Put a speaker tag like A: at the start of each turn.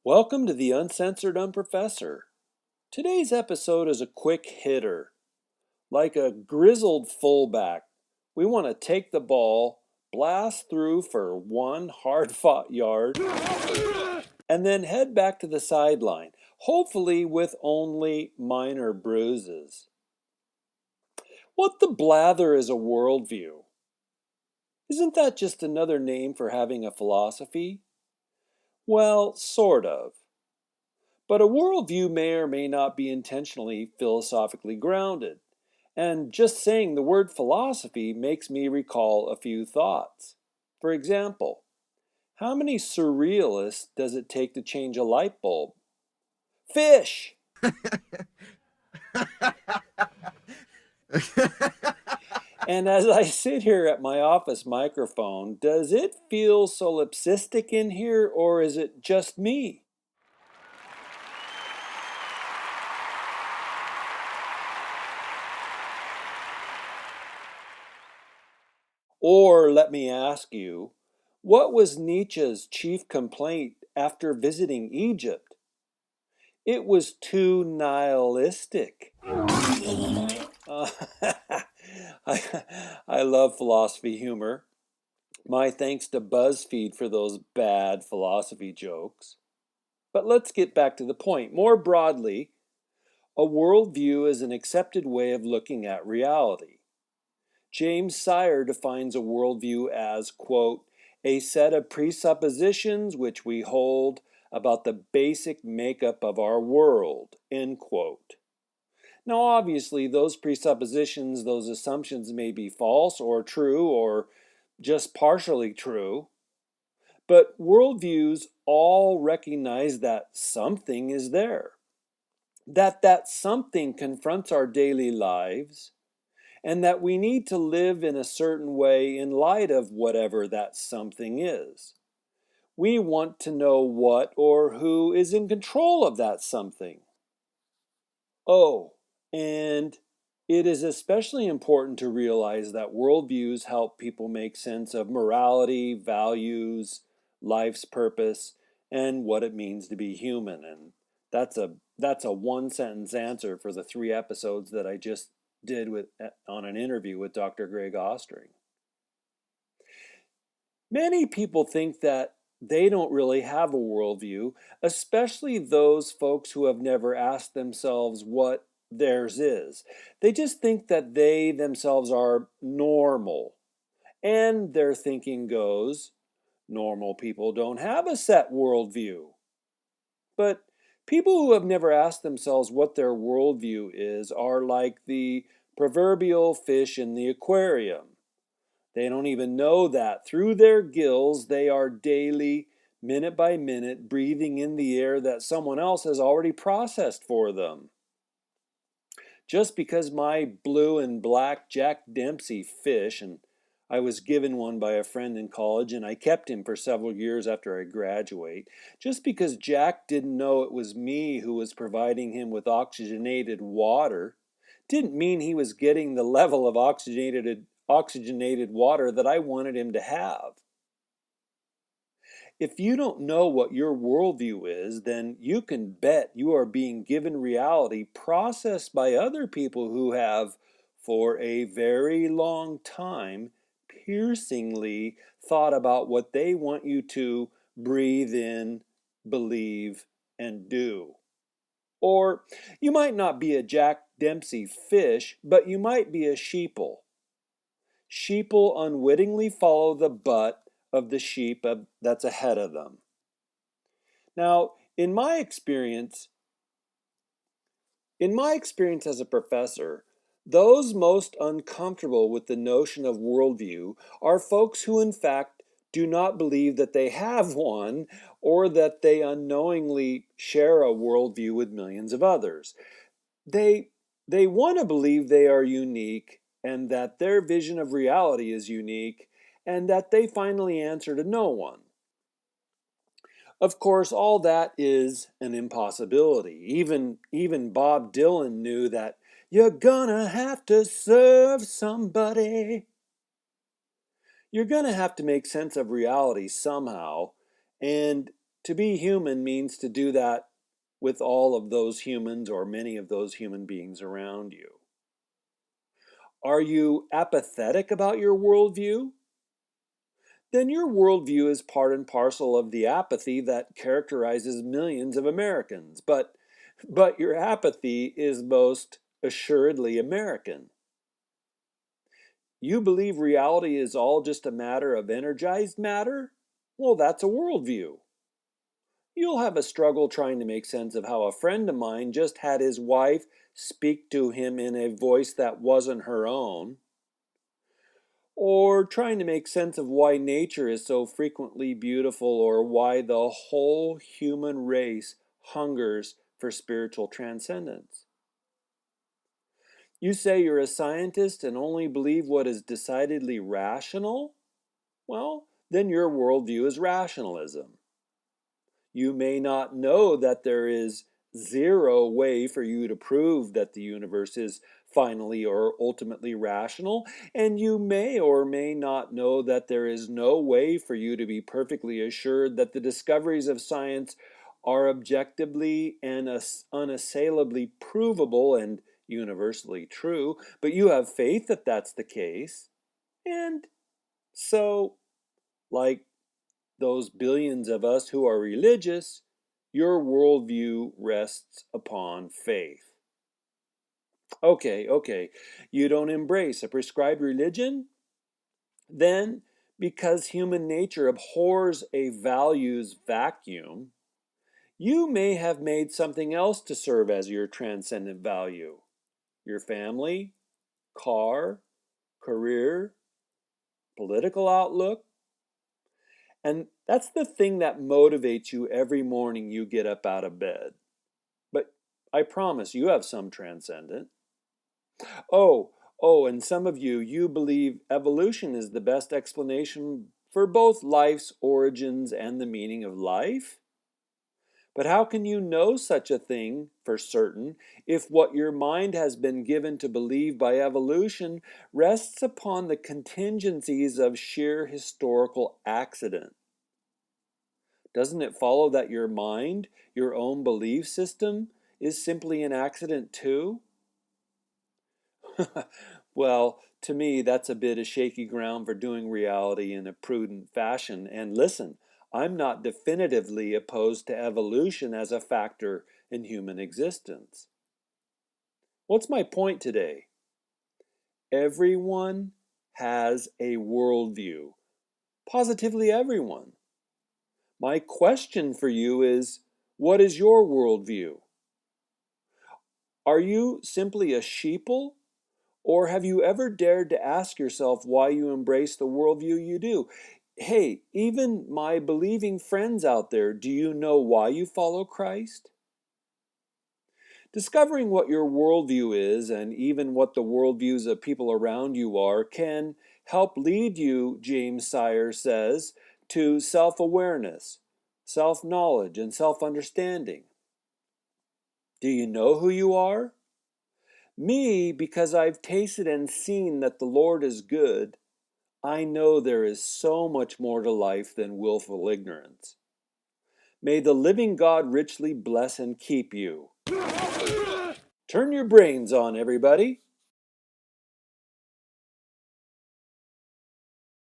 A: Welcome to the Uncensored Unprofessor. Today's episode is a quick hitter. Like a grizzled fullback, we want to take the ball, blast through for one hard-fought yard, and then head back to the sideline, hopefully with only minor bruises. What the blather is a worldview? Isn't that just another name for having a philosophy? Well, sort of. But a worldview may or may not be intentionally philosophically grounded. And just saying the word philosophy makes me recall a few thoughts. For example, how many surrealists does it take to change a light bulb? Fish! And as I sit here at my office microphone, does it feel solipsistic in here, or is it just me? Or let me ask you, what was Nietzsche's chief complaint after visiting Egypt? It was too nihilistic. Uh, I love philosophy humor. My thanks to BuzzFeed for those bad philosophy jokes. But let's get back to the point. More broadly, a worldview is an accepted way of looking at reality. James Sire defines a worldview as, quote, a set of presuppositions which we hold about the basic makeup of our world, end quote. Now, obviously, those presuppositions, those assumptions may be false or true or just partially true, but worldviews all recognize that something is there, that something confronts our daily lives, and that we need to live in a certain way in light of whatever that something is. We want to know what or who is in control of that something. Oh, and it is especially important to realize that worldviews help people make sense of morality, values, life's purpose, and what it means to be human. And that's a one sentence answer for the 3 episodes that I just did on an interview with Dr. Greg Ostring. Many people think that they don't really have a worldview, especially those folks who have never asked themselves what theirs is. They just think that they themselves are normal. And their thinking goes, normal people don't have a set worldview. But people who have never asked themselves what their worldview is are like the proverbial fish in the aquarium. They don't even know that through their gills they are daily, minute by minute, breathing in the air that someone else has already processed for them. Just because my blue and black Jack Dempsey fish, and I was given one by a friend in college and I kept him for several years after I graduate, just because Jack didn't know it was me who was providing him with oxygenated water, didn't mean he was getting the level of oxygenated water that I wanted him to have. If you don't know what your worldview is, then you can bet you are being given reality processed by other people who have, for a very long time, piercingly thought about what they want you to breathe in, believe, and do. Or you might not be a Jack Dempsey fish, but you might be a sheeple. Sheeple unwittingly follow the butt of the sheep that's ahead of them. Now, in my experience as a professor, those most uncomfortable with the notion of worldview are folks who in fact do not believe that they have one or that they unknowingly share a worldview with millions of others. They want to believe they are unique and that their vision of reality is unique and that they finally answer to no one. Of course, all that is an impossibility. Even Bob Dylan knew that you're gonna have to serve somebody. You're gonna have to make sense of reality somehow, and To be human means to do that with all of those humans or many of those human beings around you. Are you apathetic about your worldview? Then your worldview is part and parcel of the apathy that characterizes millions of Americans. But your apathy is most assuredly American. You believe reality is all just a matter of energized matter? Well, that's a worldview. You'll have a struggle trying to make sense of how a friend of mine just had his wife speak to him in a voice that wasn't her own, or trying to make sense of why nature is so frequently beautiful, or why the whole human race hungers for spiritual transcendence. You say you're a scientist and only believe what is decidedly rational? Well, then your worldview is rationalism. You may not know that there is zero way for you to prove that the universe is finally or ultimately rational, and you may or may not know that there is no way for you to be perfectly assured that the discoveries of science are objectively and unassailably provable and universally true, but you have faith that that's the case. And so, like those billions of us who are religious, your worldview rests upon faith. Okay, you don't embrace a prescribed religion? Then, because human nature abhors a values vacuum, you may have made something else to serve as your transcendent value. Your family, car, career, political outlook. And that's the thing that motivates you every morning you get up out of bed. But I promise you have some transcendent. Oh, and some of you believe evolution is the best explanation for both life's origins and the meaning of life? But how can you know such a thing for certain if what your mind has been given to believe by evolution rests upon the contingencies of sheer historical accident? Doesn't it follow that your mind, your own belief system, is simply an accident too? Well, to me, that's a bit of shaky ground for doing reality in a prudent fashion. And listen, I'm not definitively opposed to evolution as a factor in human existence. What's my point today? Everyone has a worldview. Positively everyone. My question for you is, what is your worldview? Are you simply a sheeple? Or have you ever dared to ask yourself why you embrace the worldview you do? Hey, even my believing friends out there, do you know why you follow Christ? Discovering what your worldview is, and even what the worldviews of people around you are, can help lead you, James Sire says, to self-awareness, self-knowledge, and self-understanding. Do you know who you are? Me, because I've tasted and seen that the Lord is good, I know there is so much more to life than willful ignorance. May the living God richly bless and keep you. Turn your brains on, everybody.